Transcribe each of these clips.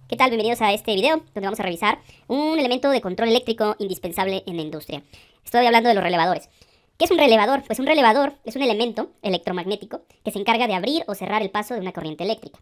¿Qué tal? Bienvenidos a este video donde vamos a revisar un elemento de control eléctrico indispensable en la industria. Estoy hablando de los relevadores. ¿Qué es un relevador? Pues un relevador es un elemento electromagnético que se encarga de abrir o cerrar el paso de una corriente eléctrica.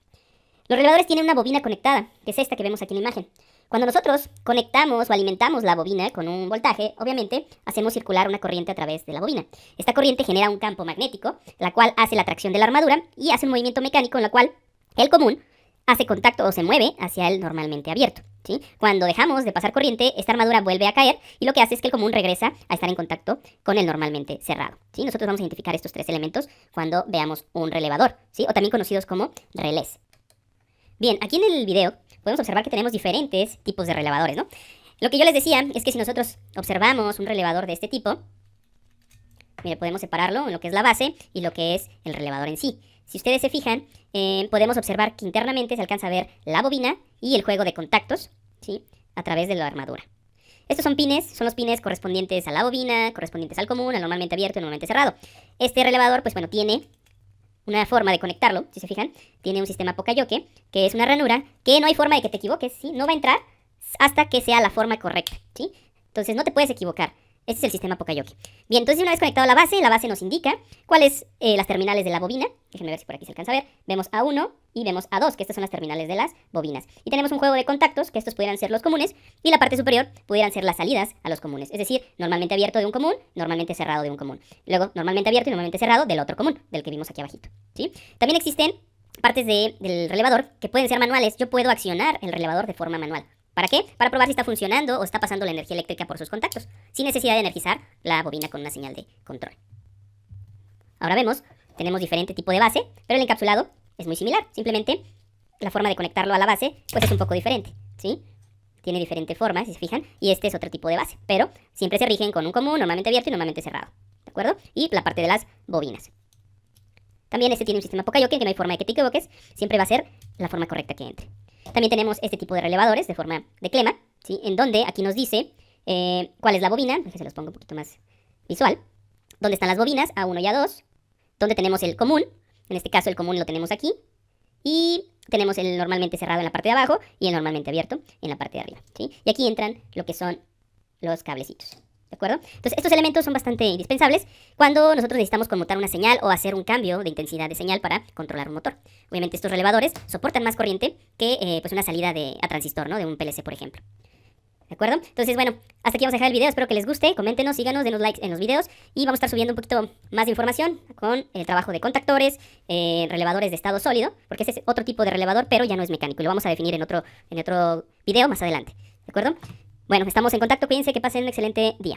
Los relevadores tienen una bobina conectada, que es esta que vemos aquí en la imagen. Cuando nosotros conectamos o alimentamos la bobina con un voltaje, obviamente hacemos circular una corriente a través de la bobina. Esta corriente genera un campo magnético, la cual hace la tracción de la armadura y hace un movimiento mecánico en la cual el común hace contacto o se mueve hacia el normalmente abierto, ¿sí? Cuando dejamos de pasar corriente, esta armadura vuelve a caer y lo que hace es que el común regresa a estar en contacto con el normalmente cerrado, ¿sí? Nosotros vamos a identificar estos tres elementos cuando veamos un relevador, ¿sí? O también conocidos como relés. Bien, aquí en el video podemos observar que tenemos diferentes tipos de relevadores, ¿no? Lo que yo les decía es que si nosotros observamos un relevador de este tipo, mire, podemos separarlo en lo que es la base y lo que es el relevador en sí. Si ustedes se fijan, podemos observar que internamente se alcanza a ver la bobina y el juego de contactos, ¿sí?, a través de la armadura. Estos son los pines correspondientes a la bobina, correspondientes al común, al normalmente abierto y al normalmente cerrado. Este relevador, pues bueno, tiene una forma de conectarlo, si se fijan, tiene un sistema Poka-Yoke, que es una ranura que no hay forma de que te equivoques, ¿sí? No va a entrar hasta que sea la forma correcta, ¿sí? Entonces no te puedes equivocar. Este es el sistema Poka-Yoke. Bien, entonces una vez conectado la base nos indica cuáles las terminales de la bobina. Déjenme ver si por aquí se alcanza a ver. Vemos A1 y vemos A2, que estas son las terminales de las bobinas. Y tenemos un juego de contactos, que estos pudieran ser los comunes, y la parte superior pudieran ser las salidas a los comunes. Es decir, normalmente abierto de un común, normalmente cerrado de un común. Luego, normalmente abierto y normalmente cerrado del otro común, del que vimos aquí abajito, ¿sí? También existen partes del relevador que pueden ser manuales. Yo puedo accionar el relevador de forma manual. ¿Para qué? Para probar si está funcionando o está pasando la energía eléctrica por sus contactos, sin necesidad de energizar la bobina con una señal de control. Ahora vemos, tenemos diferente tipo de base, pero el encapsulado es muy similar. Simplemente la forma de conectarlo a la base pues es un poco diferente, ¿sí? Tiene diferente forma, si se fijan, y este es otro tipo de base, pero siempre se rigen con un común, normalmente abierto y normalmente cerrado, ¿de acuerdo? Y la parte de las bobinas. También este tiene un sistema Poka-Yoke, que no hay forma de que te equivoques, siempre va a ser la forma correcta que entre. También tenemos este tipo de relevadores de forma de clema, ¿sí?, en donde aquí nos dice cuál es la bobina. Se los pongo un poquito más visual. Dónde están las bobinas, A1 y A2. Donde tenemos el común, en este caso el común lo tenemos aquí. Y tenemos el normalmente cerrado en la parte de abajo y el normalmente abierto en la parte de arriba, ¿sí? Y aquí entran lo que son los cablecitos. ¿De acuerdo? Entonces, estos elementos son bastante indispensables cuando nosotros necesitamos conmutar una señal o hacer un cambio de intensidad de señal para controlar un motor. Obviamente, estos relevadores soportan más corriente que pues una salida a transistor, ¿no?, de un PLC, por ejemplo. ¿De acuerdo? Entonces, bueno, hasta aquí vamos a dejar el video. Espero que les guste. Coméntenos, síganos, denos likes en los videos. Y vamos a estar subiendo un poquito más de información con el trabajo de contactores, relevadores de estado sólido, porque ese es otro tipo de relevador, pero ya no es mecánico. Y lo vamos a definir en otro video más adelante. ¿De acuerdo? Bueno, estamos en contacto. Cuídense, que pasen un excelente día.